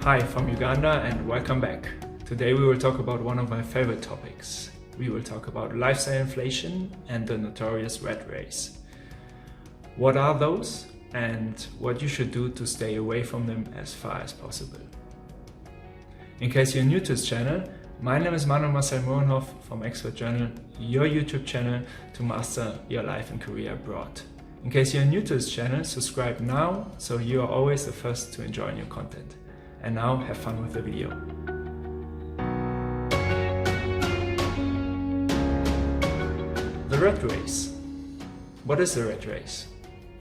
Hi from Uganda and welcome back. Today we will talk about one of my favorite topics. We will talk about lifestyle inflation and the notorious rat race. What are those and what you should do to stay away from them as far as possible. In case you're new to this channel, my name is Manuel Marcel Mohrenhoff from Expat Journal, your YouTube channel to master your life and career abroad. In case you're new to this channel, subscribe now so you are always the first to enjoy new content. And now have fun with the video. The rat race. What is the rat race?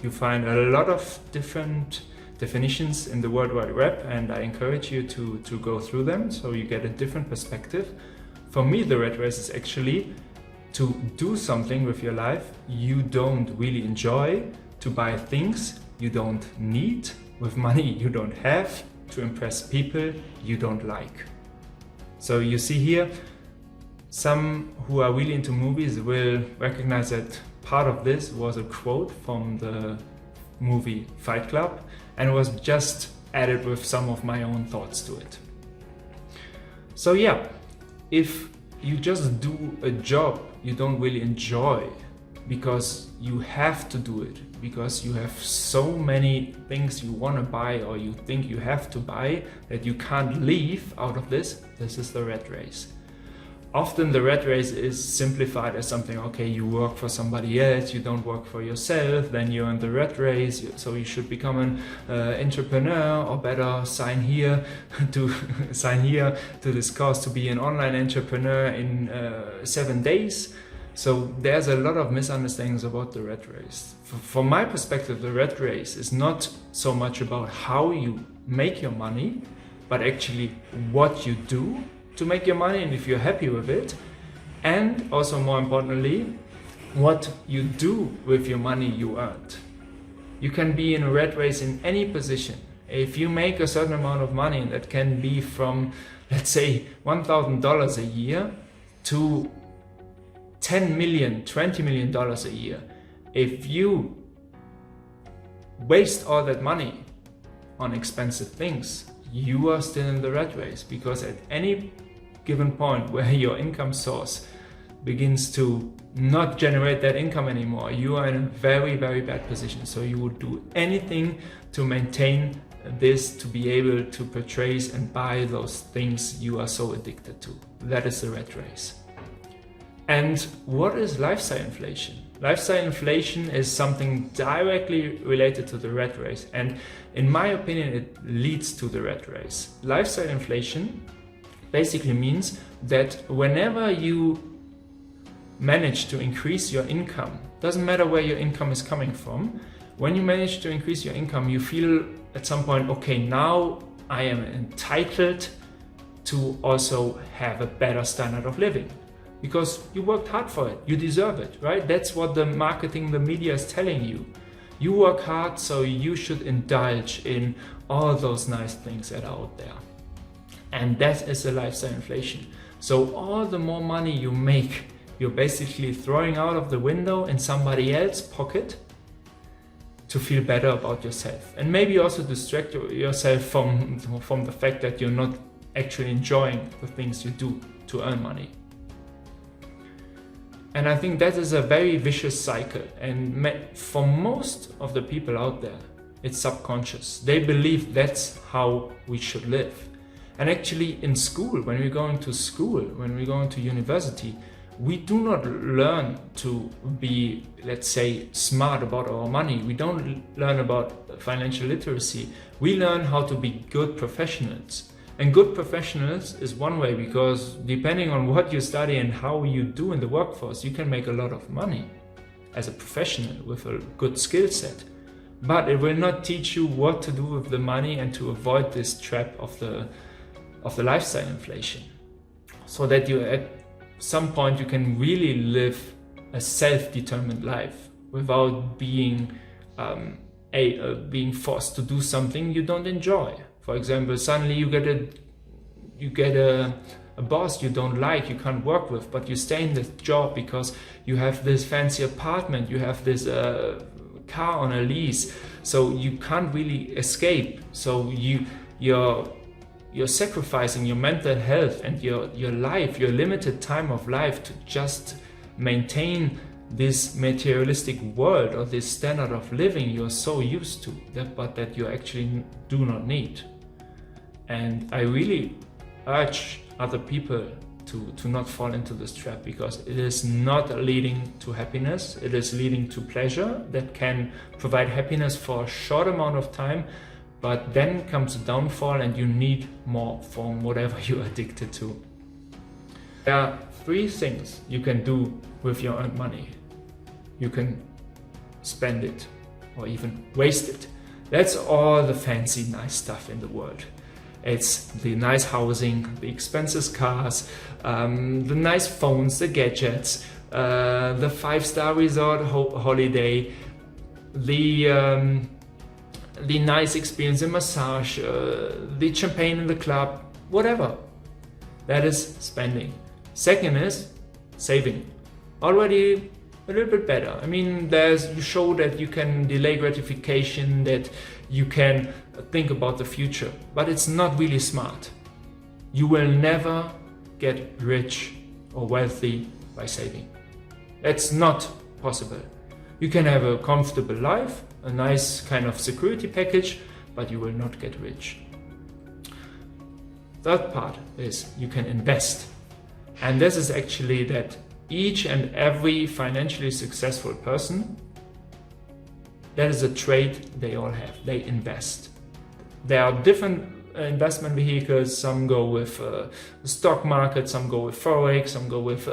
You find a lot of different definitions in the World Wide Web, and I encourage you to go through them so you get a different perspective. For me, the rat race is actually to do something with your life you don't really enjoy, to buy things you don't need with money you don't have, to impress people you don't like. So you see here, some who are really into movies will recognize that part of this was a quote from the movie Fight Club and was just added with some of my own thoughts to it. So yeah, if you just do a job you don't really enjoy because you have to do it, because you have so many things you want to buy or you think you have to buy that you can't leave out of this is the rat race. Often the rat race is simplified as something, okay, you work for somebody else, you don't work for yourself, then you're in the rat race, so you should become an entrepreneur, or better sign here to this course to be an online entrepreneur in 7 days. So there's a lot of misunderstandings about the rat race. From my perspective, the rat race is not so much about how you make your money, but actually what you do to make your money and if you're happy with it. And also more importantly, what you do with your money you earned. You can be in a rat race in any position. If you make a certain amount of money, that can be from, let's say, $1,000 a year to $10 million, $20 million a year. If you waste all that money on expensive things, you are still in the rat race, because at any given point where your income source begins to not generate that income anymore, you are in a very, very bad position. So you would do anything to maintain this, to be able to purchase and buy those things you are so addicted to. That is the rat race. And what is lifestyle inflation? Lifestyle inflation is something directly related to the rat race, and in my opinion it leads to the rat race. Lifestyle inflation basically means that whenever you manage to increase your income, doesn't matter where your income is coming from, when you manage to increase your income you feel at some point, okay, now I am entitled to also have a better standard of living. Because you worked hard for it, you deserve it, right? That's what the marketing, the media is telling you. You work hard, so you should indulge in all those nice things that are out there. And that is the lifestyle inflation. So all the more money you make, you're basically throwing out of the window in somebody else's pocket to feel better about yourself. And maybe also distract yourself from the fact that you're not actually enjoying the things you do to earn money. And I think that is a very vicious cycle, and for most of the people out there, it's subconscious. They believe that's how we should live. And actually in school, when we're going to school, when we're going to university, we do not learn to be, let's say, smart about our money. We don't learn about financial literacy. We learn how to be good professionals. And good professionals is one way, because depending on what you study and how you do in the workforce, you can make a lot of money as a professional with a good skill set. But it will not teach you what to do with the money and to avoid this trap of the lifestyle inflation. So that you at some point you can really live a self-determined life without being forced to do something you don't enjoy. For example, suddenly you get a a boss you don't like, you can't work with, but you stay in this job because you have this fancy apartment, you have this car on a lease, so you can't really escape. So you're sacrificing your mental health and your life, your limited time of life, to just maintain this materialistic world or this standard of living you're so used to, but that you actually do not need. And I really urge other people to not fall into this trap, because it is not leading to happiness. It is leading to pleasure that can provide happiness for a short amount of time, but then comes a downfall and you need more from whatever you're addicted to. There are 3 things you can do with your earned money. You can spend it or even waste it. That's all the fancy, nice stuff in the world. It's the nice housing, the expensive cars, the nice phones, the gadgets, the 5-star resort holiday, the nice experience, the massage, the champagne in the club, whatever. That is spending. Second is saving. Already a little bit better. I mean, you show that you can delay gratification, that you can think about the future, but it's not really smart. You will never get rich or wealthy by saving. That's not possible. You can have a comfortable life, a nice kind of security package, but you will not get rich. Third part is you can invest. And this is actually that each and every financially successful person, that is a trait they all have. They invest. There are different investment vehicles. Some go with the stock market, some go with Forex, some go with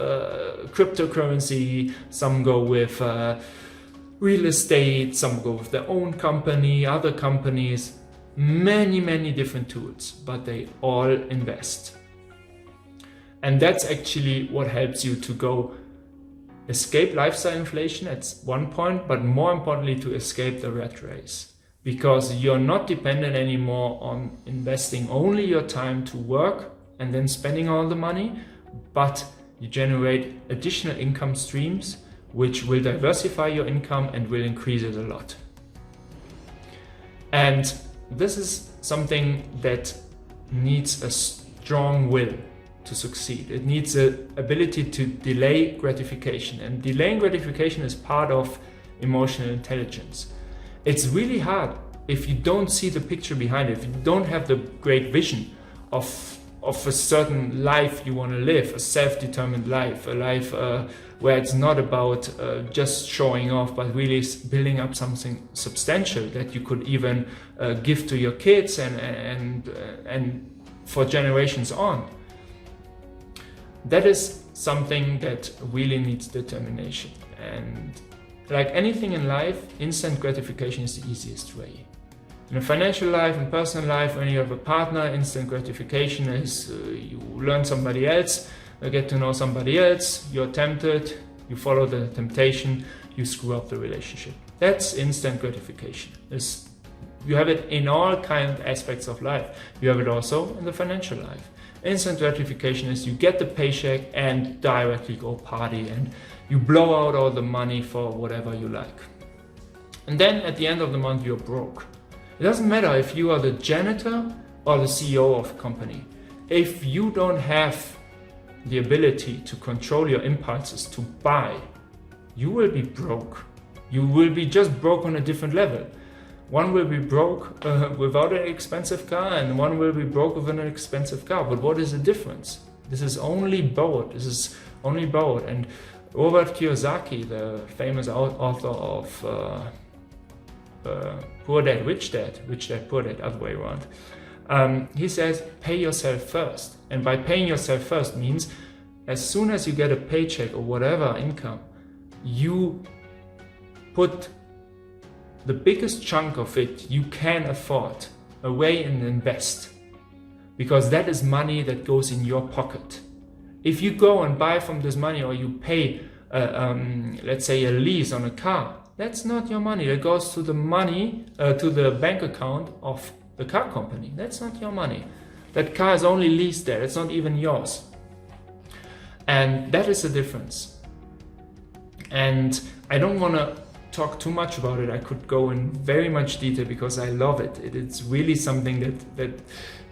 cryptocurrency, some go with real estate, some go with their own company, other companies, many different tools, but they all invest. And that's actually what helps you to go escape lifestyle inflation at one point, but more importantly to escape the rat race. Because you're not dependent anymore on investing only your time to work and then spending all the money, but you generate additional income streams which will diversify your income and will increase it a lot. And this is something that needs a strong will to succeed. It needs the ability to delay gratification, and delaying gratification is part of emotional intelligence. It's really hard if you don't see the picture behind it, if you don't have the great vision of a certain life you want to live, a self-determined life, a life where it's not about just showing off, but really building up something substantial that you could even give to your kids and for generations on. That is something that really needs determination. And like anything in life, instant gratification is the easiest way. In a financial life and personal life, when you have a partner, instant gratification is you learn somebody else, you get to know somebody else, you're tempted, you follow the temptation, you screw up the relationship. That's instant gratification. You have it in all kinds of aspects of life. You have it also in the financial life. Instant gratification is you get the paycheck and directly go party and you blow out all the money for whatever you like. And then at the end of the month you're broke. It doesn't matter if you are the janitor or the CEO of a company. If you don't have the ability to control your impulses to buy, you will be broke. You will be just broke on a different level. One will be broke without an expensive car, and one will be broke with an expensive car. But what is the difference? This is only borrowed. And Robert Kiyosaki, the famous author of Poor Dad, Rich Dad, Poor Dad, other way around. He says, pay yourself first. And by paying yourself first means as soon as you get a paycheck or whatever income, you put the biggest chunk of it you can afford away and invest, because that is money that goes in your pocket. If you go and buy from this money, or you pay let's say a lease on a car, that's not your money. That goes to the money to the bank account of the car company. That's not your money. That car is only leased there. It's not even yours. And that is the difference. And I don't want to talk too much about it. I could go in very much detail because I love it. It's really something that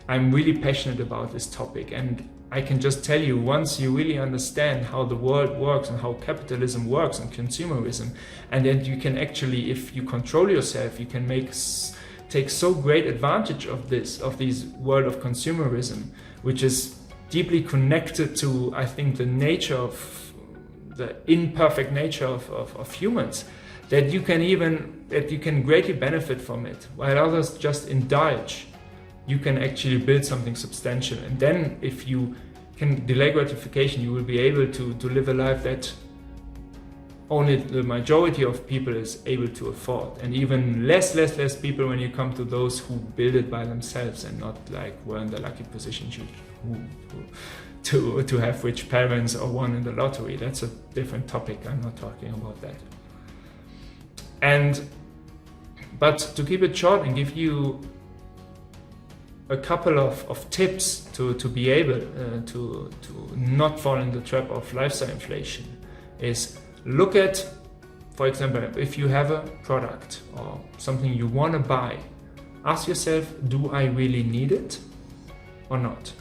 I'm really passionate about, this topic. And I can just tell you, once you really understand how the world works and how capitalism works and consumerism, and then you can actually, if you control yourself, you can take so great advantage of this world of consumerism, which is deeply connected to, I think, the imperfect nature of humans, that you can greatly benefit from it, while others just indulge. You can actually build something substantial. And then if you can delay gratification, you will be able to live a life that only the majority of people is able to afford. And even less people when you come to those who build it by themselves and not like were in the lucky position to have rich parents or won in the lottery. That's a different topic. I'm not talking about that. But to keep it short and give you a couple of tips to be able to not fall in the trap of lifestyle inflation is look at, for example, if you have a product or something you want to buy, ask yourself, do I really need it or not?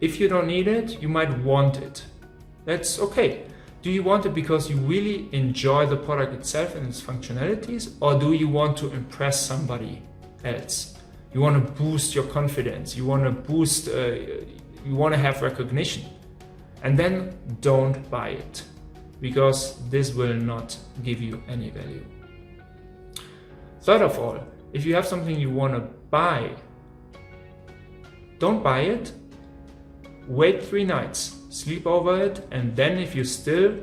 If you don't need it, you might want it. That's okay. Do you want it because you really enjoy the product itself and its functionalities, or do you want to impress somebody else? You want to boost your confidence. You want to have recognition. And then don't buy it, because this will not give you any value. Third of all, if you have something you want to buy, don't buy it. Wait 3 nights, sleep over it, and then if you still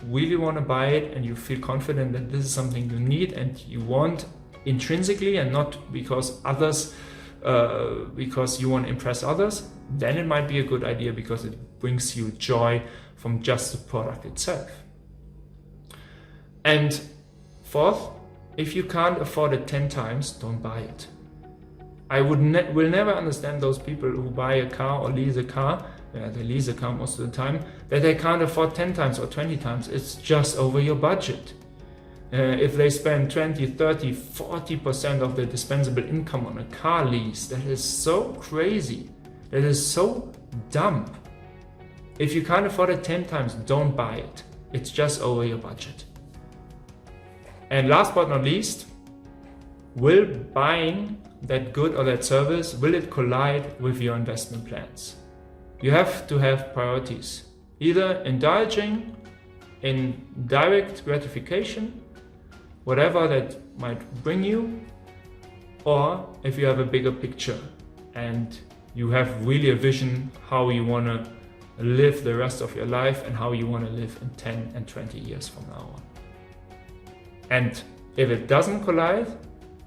really want to buy it and you feel confident that this is something you need and you want intrinsically and not because because you want to impress others, then it might be a good idea because it brings you joy from just the product itself. And fourth, if you can't afford it 10 times, don't buy it. I will never understand those people who buy a car or lease a car, they lease a car most of the time, that they can't afford 10 times or 20 times. It's just over your budget. If they spend 20, 30, 40% of their dispensable income on a car lease, that is so crazy. That is so dumb. If you can't afford it 10 times, don't buy it. It's just over your budget. And last but not least, will buying that good or that service, will it collide with your investment plans? You have to have priorities. Either indulging in direct gratification, whatever that might bring you, or if you have a bigger picture and you have really a vision how you want to live the rest of your life and how you want to live in 10 and 20 years from now on. And if it doesn't collide,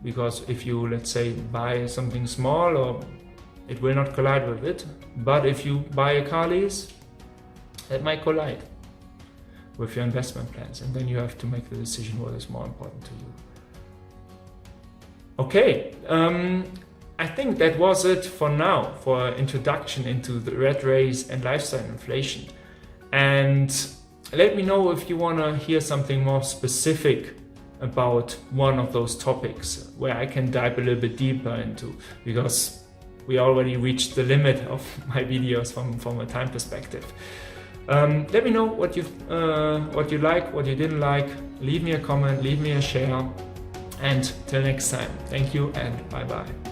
because if you, let's say, buy something small, or it will not collide with it, but if you buy a car lease, it might collide with your investment plans, and then you have to make the decision what is more important to you. Okay, I think that was it for now, for introduction into the rat race and lifestyle inflation. And let me know if you want to hear something more specific about one of those topics where I can dive a little bit deeper into, because we already reached the limit of my videos from a time perspective. Let me know what you like, what you didn't like. Leave me a comment, leave me a share, and till next time, thank you and bye bye.